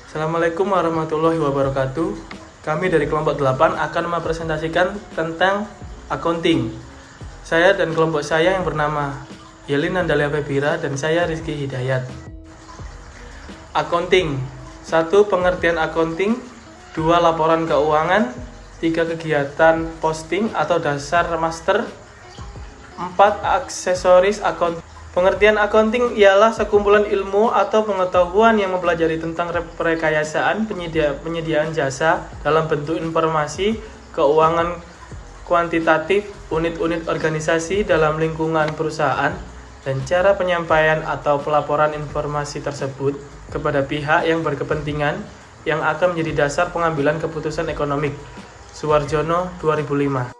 Assalamualaikum warahmatullahi wabarakatuh. Kami dari kelompok 8 akan mempresentasikan tentang accounting. Saya dan kelompok saya yang bernama Yelin Nandalia Febira dan saya Rizky Hidayat. Accounting. 1. Pengertian accounting. 2. Laporan keuangan. 3. Kegiatan posting atau dasar master. 4. Aksesoris accounting. Pengertian accounting ialah sekumpulan ilmu atau pengetahuan yang mempelajari tentang perekayasaan penyediaan jasa dalam bentuk informasi, keuangan kuantitatif, unit-unit organisasi dalam lingkungan perusahaan, dan cara penyampaian atau pelaporan informasi tersebut kepada pihak yang berkepentingan yang akan menjadi dasar pengambilan keputusan ekonomi. Suwarjono 2005.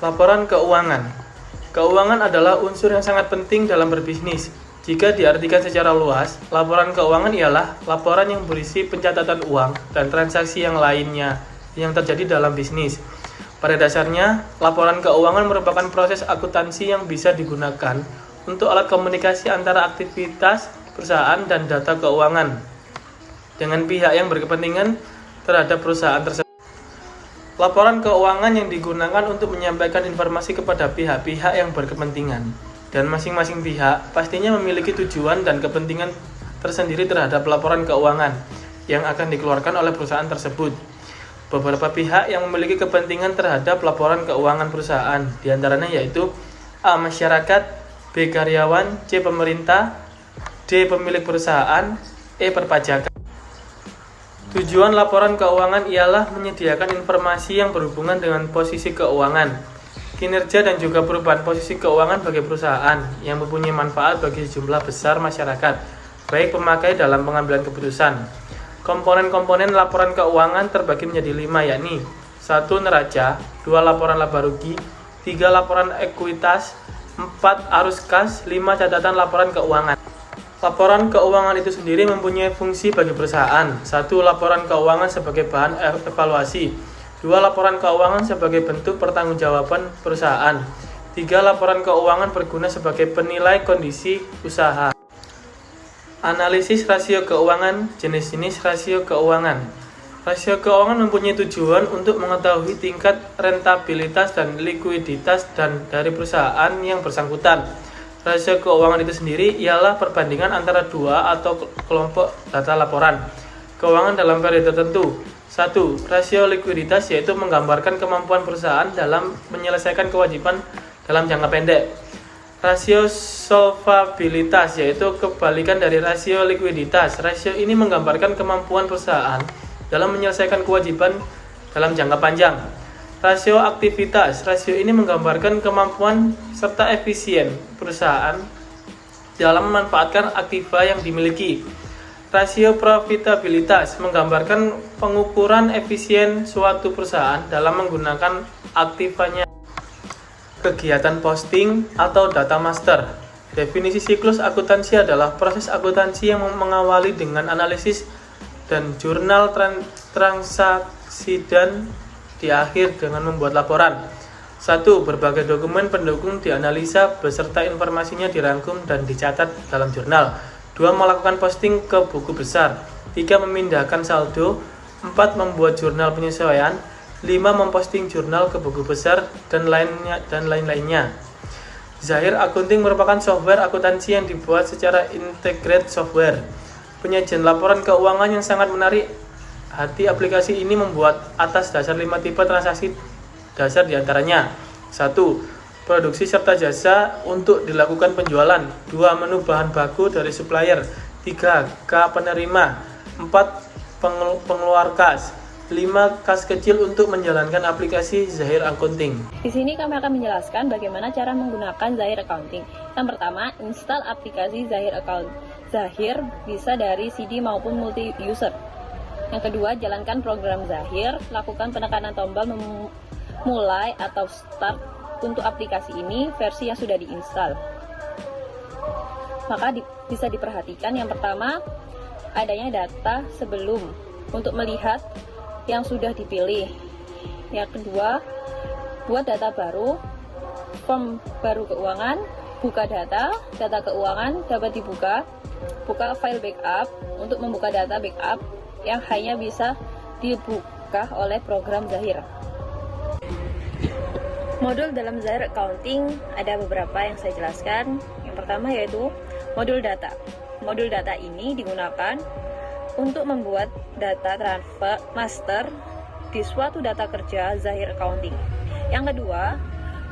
Laporan keuangan. Keuangan adalah unsur yang sangat penting dalam berbisnis. Jika diartikan secara luas, laporan keuangan ialah laporan yang berisi pencatatan uang dan transaksi yang lainnya yang terjadi dalam bisnis. Pada dasarnya, laporan keuangan merupakan proses akuntansi yang bisa digunakan untuk alat komunikasi antara aktivitas perusahaan dan data keuangan dengan pihak yang berkepentingan terhadap perusahaan tersebut. Laporan keuangan yang digunakan untuk menyampaikan informasi kepada pihak-pihak yang berkepentingan, dan masing-masing pihak pastinya memiliki tujuan dan kepentingan tersendiri terhadap laporan keuangan yang akan dikeluarkan oleh perusahaan tersebut. Beberapa pihak yang memiliki kepentingan terhadap laporan keuangan perusahaan diantaranya yaitu A. Masyarakat, B. Karyawan, C. Pemerintah, D. Pemilik perusahaan, E. Perpajakan. Tujuan laporan keuangan ialah menyediakan informasi yang berhubungan dengan posisi keuangan, kinerja dan juga perubahan posisi keuangan bagi perusahaan yang mempunyai manfaat bagi sejumlah besar masyarakat, baik pemakai dalam pengambilan keputusan. Komponen-komponen laporan keuangan terbagi menjadi 5 yakni 1. Neraca, 2. Laporan laba rugi, 3. Laporan ekuitas, 4. Arus kas, 5. Catatan laporan keuangan. Laporan keuangan itu sendiri mempunyai fungsi bagi perusahaan. 1. Laporan keuangan sebagai bahan evaluasi. 2. Laporan keuangan sebagai bentuk pertanggungjawaban perusahaan. 3. Laporan keuangan berguna sebagai penilai kondisi usaha. Analisis rasio keuangan. Jenis-jenis rasio keuangan. Rasio keuangan mempunyai tujuan untuk mengetahui tingkat rentabilitas dan likuiditas dari perusahaan yang bersangkutan. Rasio keuangan itu sendiri ialah perbandingan antara dua atau kelompok data laporan keuangan dalam periode tertentu. 1. Rasio likuiditas yaitu menggambarkan kemampuan perusahaan dalam menyelesaikan kewajiban dalam jangka pendek. Rasio solvabilitas yaitu kebalikan dari rasio likuiditas. Rasio ini menggambarkan kemampuan perusahaan dalam menyelesaikan kewajiban dalam jangka panjang. Rasio aktivitas. Rasio ini menggambarkan kemampuan serta efisien perusahaan dalam memanfaatkan aktiva yang dimiliki. Rasio profitabilitas menggambarkan pengukuran efisien suatu perusahaan dalam menggunakan aktivanya. Kegiatan posting atau data master. Definisi siklus akuntansi adalah proses akuntansi yang mengawali dengan analisis dan jurnal transaksi dan di akhir dengan membuat laporan. 1. Berbagai dokumen pendukung dianalisa beserta informasinya dirangkum dan dicatat dalam jurnal. 2. Melakukan posting ke buku besar. 3. Memindahkan saldo. 4. Membuat jurnal penyesuaian. 5. Memposting jurnal ke buku besar dan lain-lainnya. Zahir Accounting merupakan software akuntansi yang dibuat secara integrated software. Penyajian laporan keuangan yang sangat menarik hati. Aplikasi ini membuat atas dasar 5 tipe transaksi dasar diantaranya. 1. Produksi serta jasa untuk dilakukan penjualan. 2. Menu bahan baku dari supplier. 3. K penerima. 4. Pengeluar kas. 5. Kas kecil untuk menjalankan aplikasi Zahir Accounting. Di sini kami akan menjelaskan bagaimana cara menggunakan Zahir Accounting. Yang pertama, install aplikasi Zahir Account. Zahir bisa dari CD maupun multi-user. Yang kedua, jalankan program Zahir, lakukan penekanan tombol memulai atau start untuk aplikasi ini versi yang sudah diinstal. Maka bisa diperhatikan yang pertama, adanya data sebelum untuk melihat yang sudah dipilih. Yang kedua, buat data baru, form baru keuangan. Buka data keuangan dapat dibuka. Buka file backup untuk membuka data backup yang hanya bisa dibuka oleh program Zahir. Modul dalam Zahir Accounting ada beberapa yang saya jelaskan. Yang pertama yaitu modul data. Modul data ini digunakan untuk membuat data transfer master di suatu data kerja Zahir Accounting. Yang kedua,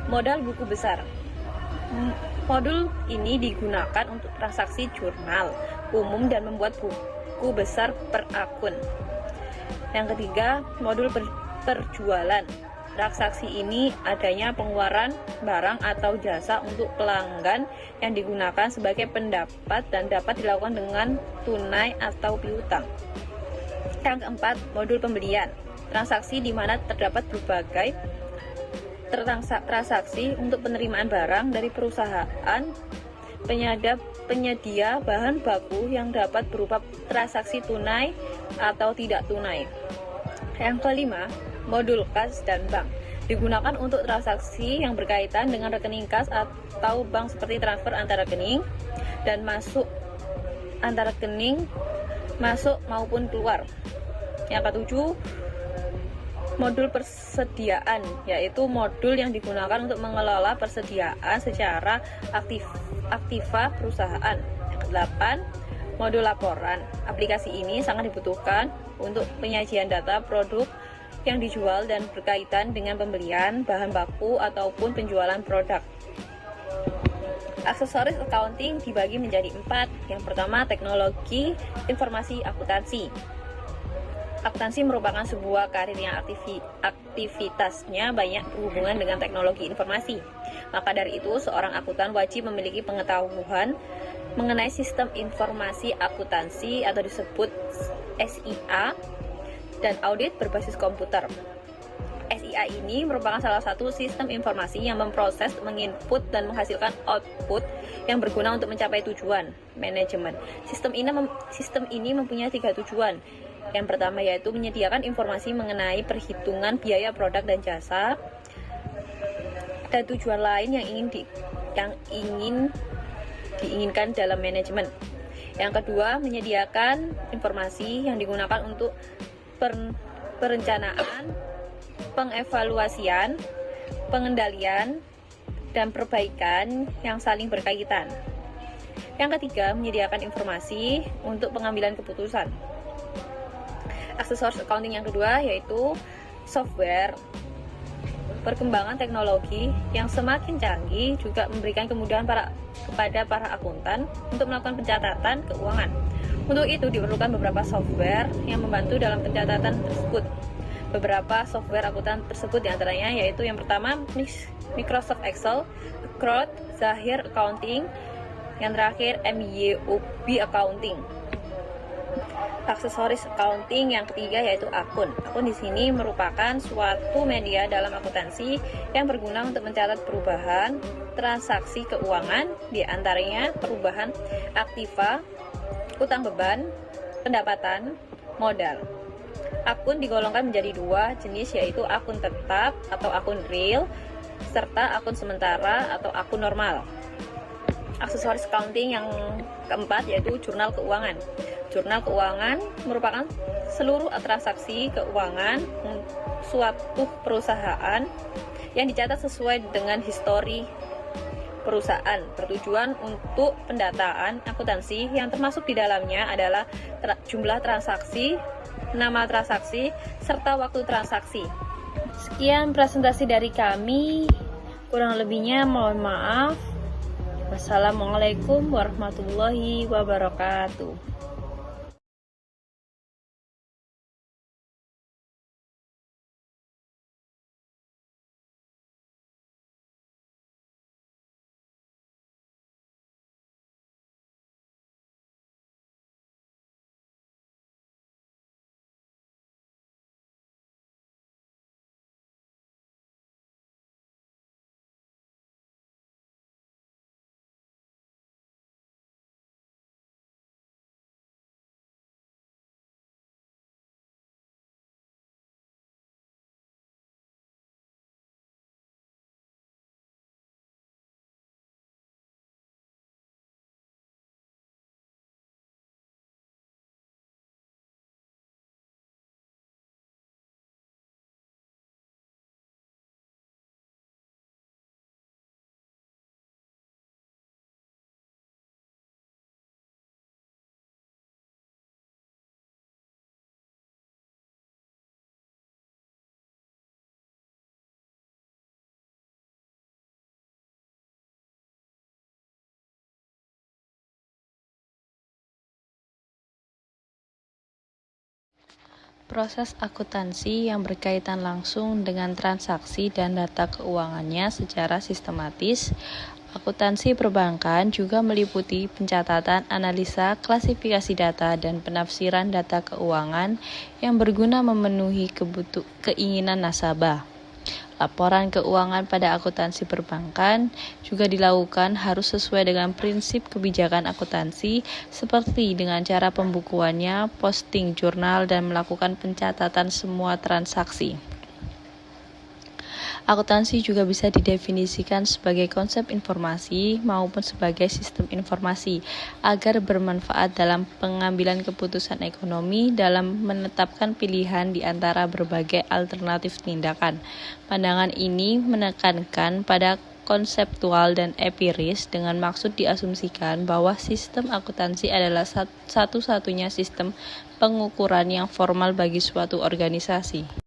modal buku besar. Modul ini digunakan untuk transaksi jurnal umum dan membuat buku besar per akun. Yang ketiga, modul perjualan. Transaksi ini adanya pengeluaran barang atau jasa untuk pelanggan yang digunakan sebagai pendapat dan dapat dilakukan dengan tunai atau piutang. Yang keempat, modul pembelian. Transaksi di mana terdapat berbagai transaksi untuk penerimaan barang dari perusahaan penyedia bahan baku yang dapat berupa transaksi tunai atau tidak tunai. Yang kelima, modul kas dan bank digunakan untuk transaksi yang berkaitan dengan rekening kas atau bank seperti transfer antar rekening dan masuk antar rekening masuk maupun keluar. Yang ketujuh, modul persediaan, yaitu modul yang digunakan untuk mengelola persediaan secara aktiva perusahaan. Yang kedelapan, modul laporan. Aplikasi ini sangat dibutuhkan untuk penyajian data produk yang dijual dan berkaitan dengan pembelian bahan baku ataupun penjualan produk. Aksesoris accounting dibagi menjadi 4. Yang pertama, teknologi informasi akuntansi. Akuntansi merupakan sebuah karir yang aktivitasnya banyak berhubungan dengan teknologi informasi. Maka dari itu, seorang akuntan wajib memiliki pengetahuan mengenai sistem informasi akuntansi atau disebut SIA dan audit berbasis komputer. SIA ini merupakan salah satu sistem informasi yang memproses, menginput, dan menghasilkan output yang berguna untuk mencapai tujuan manajemen. Sistem ini mempunyai 3 tujuan. Yang pertama yaitu menyediakan informasi mengenai perhitungan biaya produk dan jasa, dan tujuan lain yang ingin diinginkan dalam manajemen. Yang kedua, menyediakan informasi yang digunakan untuk perencanaan, pengevaluasian, pengendalian, dan perbaikan yang saling berkaitan. Yang ketiga, menyediakan informasi untuk pengambilan keputusan. Aksesoris accounting yang kedua yaitu software. Perkembangan teknologi yang semakin canggih juga memberikan kemudahan kepada para akuntan untuk melakukan pencatatan keuangan. Untuk itu diperlukan beberapa software yang membantu dalam pencatatan tersebut. Beberapa software akuntan tersebut diantaranya yaitu yang pertama Microsoft Excel, Accrued, Zahir Accounting, yang terakhir MYOB Accounting. Aksesoris accounting yang ketiga yaitu akun. Akun di sini merupakan suatu media dalam akuntansi yang berguna untuk mencatat perubahan transaksi keuangan, di antaranya perubahan aktiva, utang beban, pendapatan, modal. Akun digolongkan menjadi 2 jenis yaitu akun tetap atau akun real serta akun sementara atau akun normal. Aksesoris accounting yang keempat yaitu jurnal keuangan. Jurnal keuangan merupakan seluruh transaksi keuangan suatu perusahaan yang dicatat sesuai dengan histori perusahaan, bertujuan untuk pendataan akuntansi yang termasuk di dalamnya adalah jumlah transaksi, nama transaksi, serta waktu transaksi. Sekian presentasi dari kami, kurang lebihnya mohon maaf. Wassalamualaikum warahmatullahi wabarakatuh. Proses akuntansi yang berkaitan langsung dengan transaksi dan data keuangannya secara sistematis. Akuntansi perbankan juga meliputi pencatatan, analisa, klasifikasi data, dan penafsiran data keuangan yang berguna memenuhi keinginan nasabah. Laporan keuangan pada akuntansi perbankan juga dilakukan harus sesuai dengan prinsip kebijakan akuntansi seperti dengan cara pembukuannya, posting jurnal, dan melakukan pencatatan semua transaksi. Akuntansi juga bisa didefinisikan sebagai konsep informasi maupun sebagai sistem informasi agar bermanfaat dalam pengambilan keputusan ekonomi dalam menetapkan pilihan di antara berbagai alternatif tindakan. Pandangan ini menekankan pada konseptual dan empiris dengan maksud diasumsikan bahwa sistem akuntansi adalah satu-satunya sistem pengukuran yang formal bagi suatu organisasi.